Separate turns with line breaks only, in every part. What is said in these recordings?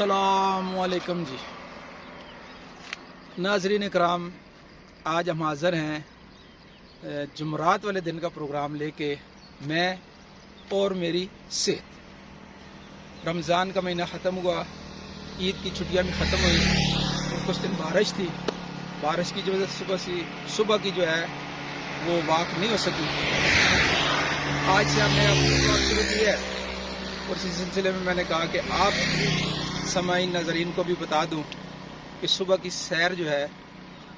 अस्सलाम वालेकुम जी। नाज़रीन इकराम, आज हम हाज़िर हैं जुमरात वाले दिन का प्रोग्राम लेके। मैं और मेरी सेहत। रमज़ान का महीना ख़त्म हुआ, ईद की छुट्टियां भी ख़त्म हुई और कुछ दिन बारिश थी। बारिश की वजह से सुबह की जो है वो वॉक नहीं हो सकी। आज से हमने अपनी वॉक शुरू की है और इसी सिलसिले में मैंने कहा कि आप समाई नाज़रीन को भी बता दूं कि सुबह की सैर जो है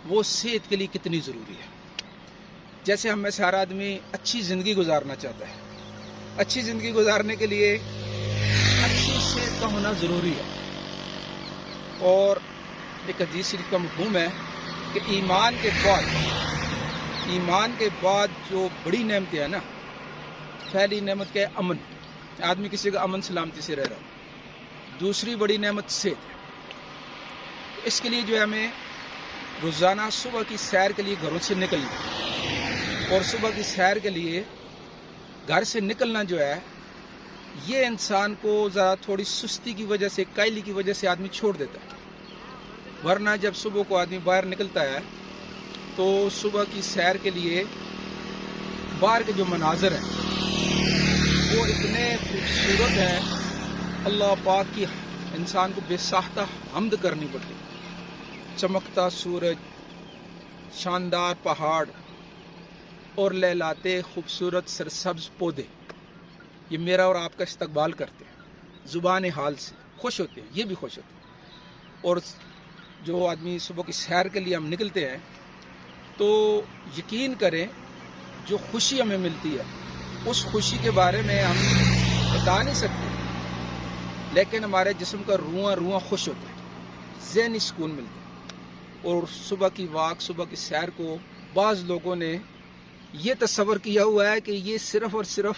वो सेहत के लिए कितनी ज़रूरी है। जैसे हम में से हर आदमी अच्छी ज़िंदगी गुजारना चाहता है, अच्छी ज़िंदगी गुजारने के लिए अच्छी सेहत का होना ज़रूरी है। और एक हदीस शरीफ का मफ़हूम है कि ईमान के बाद जो बड़ी नेमतें हैं ना, पहली नेमत क्या है? अमन। आदमी किसी का अमन सलामती से रह रहा है। दूसरी बड़ी नेमत सेहत है। इसके लिए जो है हमें रोज़ाना सुबह की सैर के लिए घरों से निकलना, और सुबह की सैर के लिए घर से निकलना जो है ये इंसान को ज़रा थोड़ी सुस्ती की वजह से, कायली की वजह से आदमी छोड़ देता है। वरना जब सुबह को आदमी बाहर निकलता है तो सुबह की सैर के लिए बाहर के जो मनाजर हैं वो इतने खूबसूरत हैं, अल्लाह पाक की इंसान को बेसाख्ता हम्द करनी पड़ती। चमकता सूरज, शानदार पहाड़ और लहलाते खूबसूरत सरसब्ज पौधे, ये मेरा और आपका इस्तकबाल करते हैं। ज़ुबान हाल से खुश होते हैं, ये भी खुश होते हैं। और जो आदमी सुबह की सैर के लिए हम निकलते हैं तो यकीन करें जो खुशी हमें मिलती है उस खुशी के बारे में हम बता नहीं सकते, लेकिन हमारे जिस्म का रुआं खुश होता है, ज़हनी सुकून मिलता है। और सुबह की वॉक, सुबह की सैर को बाज़ लोगों ने ये तस्वर किया हुआ है कि ये सिर्फ़ और सिर्फ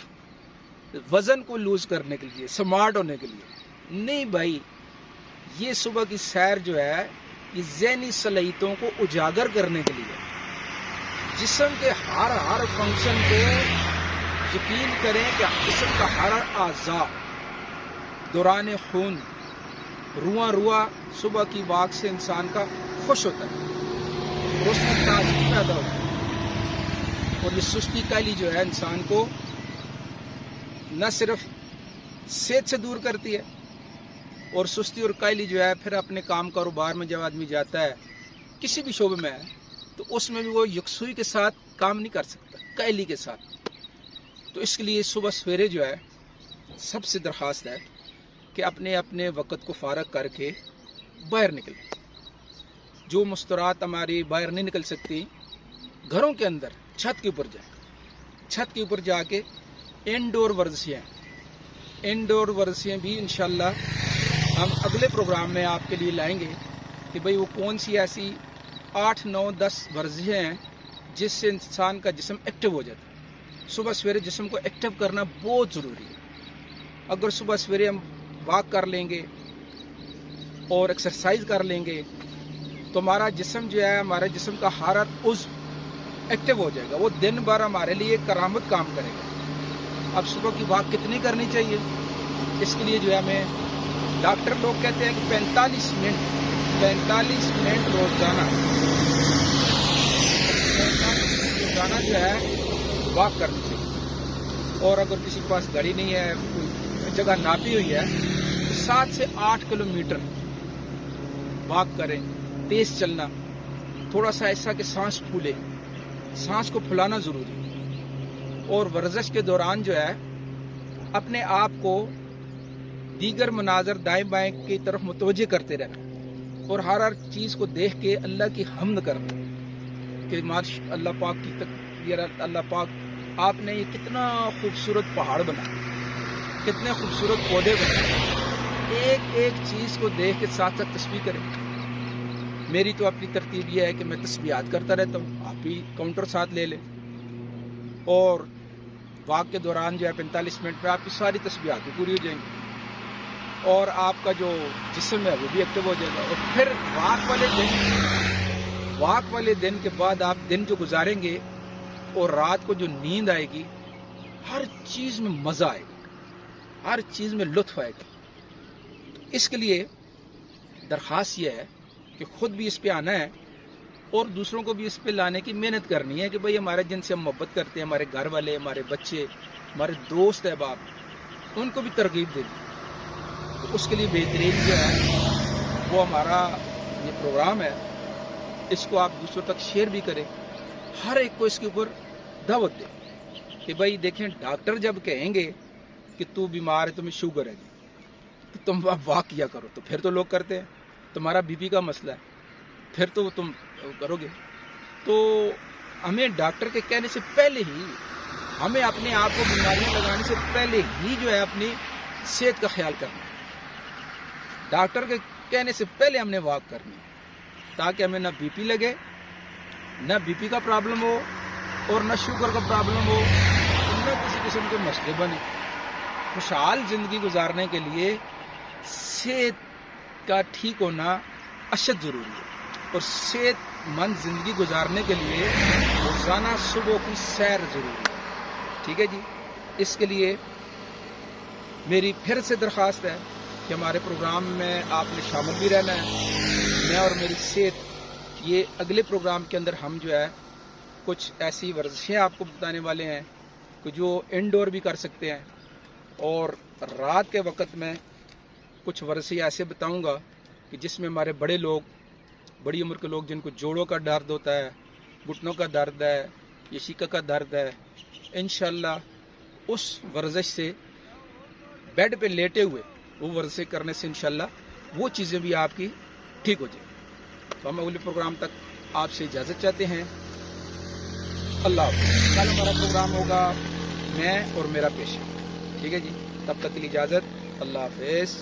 वज़न को लूज़ करने के लिए, स्मार्ट होने के लिए। नहीं भाई, ये सुबह की सैर जो है ये ज़हनी सलाहियतों को उजागर करने के लिए, जिस्म के हर फंक्शन को, यकीन करें कि जिस्म का हर आज़ा, दौरान खून, रुआ सुबह की वॉक से इंसान का खुश होता है और उसमें ताज़गी पैदा होती है। और ये सुस्ती कायली जो है इंसान को न सिर्फ सेहत से दूर करती है, और सुस्ती और कायली जो है फिर अपने काम कारोबार में जब आदमी जाता है, किसी भी शोबे में है, तो उसमें भी वो यकसुई के साथ काम नहीं कर सकता, कायली के साथ। तो इसके लिए सुबह सवेरे जो है सबसे दरख्वास्त है कि अपने अपने वक़्त को फ़ारग करके बाहर निकलें। जो मुस्तरात हमारी बाहर नहीं निकल सकती, घरों के अंदर छत के ऊपर जाए, छत के ऊपर जाके इंडोर वर्जिशें भी इंशाल्लाह हम अगले प्रोग्राम में आपके लिए लाएंगे कि भाई वो कौन सी ऐसी 8, 9, 10 वर्जिशें हैं जिससे इंसान का जिस्म एक्टिव हो जाता है। सुबह सवेरे जिस्म को एक्टिव करना बहुत ज़रूरी है। अगर सुबह सवेरे हम वॉक कर लेंगे और एक्सरसाइज कर लेंगे तो हमारा जिस्म जो है, हमारे जिस्म का हर उज़्व एक्टिव हो जाएगा। वो दिन भर हमारे लिए करामत काम करेगा। अब सुबह की वॉक कितनी करनी चाहिए? इसके लिए जो है हमें डॉक्टर लोग कहते हैं कि 45 मिनट रोजाना जो है वॉक करनी चाहिए। और अगर किसी के पास गाड़ी नहीं है, कोई जगह नापी हुई है, तो 7 से 8 किलोमीटर वॉक करें। तेज चलना, थोड़ा सा ऐसा कि सांस फूले, सांस को फुलाना जरूरी है। और वर्जिश के दौरान जो है अपने आप को दीगर मनाजर दाएं बाएं की तरफ मुतवज्जे करते रहना, और हर चीज़ को देख के अल्लाह की हम्द करना कि माशा अल्लाह पाक की तकबीर, अल्लाह पाक आपने ये कितना खूबसूरत पहाड़ बनाया, कितने खूबसूरत पौधे बनाए। एक चीज़ को देख के साथ साथ तस्बीह करें। मेरी तो अपनी तरतीब ये है कि मैं तस्बीहात करता रहता हूँ, आप भी काउंटर साथ ले लें। और वॉक के दौरान जो है 45 मिनट में आपकी सारी तस्बीहात भी पूरी हो जाएंगी और आपका जो जिस्म है वो भी एक्टिव हो जाएगा। और फिर वॉक वाले दिन के बाद आप दिन जो गुजारेंगे और रात को जो नींद आएगी, हर चीज़ में मज़ा आएगा, हर चीज़ में लुत्फ आएगा। इसके लिए درخواست یہ ہے کہ خود بھی اس پہ آنا ہے اور دوسروں کو بھی اس پہ لانے کی محنت کرنی ہے کہ بھئی ہمارے جن سے ہم محبت کرتے ہیں، ہمارے گھر والے، ہمارے بچے، ہمارے دوست احباب، ان کو بھی ترغیب دینی. تو اس کے لیے بہترین جو ہے وہ ہمارا یہ پروگرام ہے. اس کو آپ دوسروں تک شیئر بھی کریں، ہر ایک کو اس کے اوپر دعوت دیں کہ بھائی دیکھیں ڈاکٹر جب کہیں گے کہ تو بیمار ہے، تمہیں شوگر ہے تو تم واک کیا کرو، تو پھر تو لوگ کرتے ہیں. تمہارا بی پی کا مسئلہ ہے پھر تو تم کرو گے. تو ہمیں ڈاکٹر کے کہنے سے پہلے ہی، ہمیں اپنے آپ کو بیماریاں لگانے سے پہلے ہی جو ہے اپنی صحت کا خیال کرنا ہے. ڈاکٹر کے کہنے سے پہلے ہم نے واک کرنی ہے تاکہ ہمیں نہ بی پی لگے، نہ بی پی کا پرابلم ہو اور نہ شوگر کا پرابلم ہو، نہ کسی قسم کے مسئلے بنے. خوشحال زندگی گزارنے کے لیے صحت کا ٹھیک ہونا اشد ضروری ہے، اور صحت مند زندگی گزارنے کے لیے روزانہ صبح کی سیر ضروری ہے. ٹھیک ہے جی. اس کے لیے میری پھر سے درخواست ہے کہ ہمارے پروگرام میں آپ نے شامل بھی رہنا ہے. میں اور میری صحت، یہ اگلے پروگرام کے اندر ہم جو ہے کچھ ایسی ورزشیں آپ کو بتانے والے ہیں کہ جو انڈور بھی کر سکتے ہیں، اور رات کے وقت میں کچھ ورزشیں ایسے بتاؤں گا کہ جس میں ہمارے بڑے لوگ، بڑی عمر کے لوگ جن کو جوڑوں کا درد ہوتا ہے، گھٹنوں کا درد ہے، یا شکا کا درد ہے، انشاءاللہ اس ورزش سے بیڈ پہ لیٹے ہوئے وہ ورزشیں کرنے سے انشاءاللہ وہ چیزیں بھی آپ کی ٹھیک ہو جائیں. تو ہم اگلے پروگرام تک آپ سے اجازت چاہتے ہیں. اللہ حافظ. کل ہمارا پروگرام ہوگا میں اور میرا پیشنٹ. ٹھیک ہے جی. تب تک کے لیے اجازت. اللہ حافظ.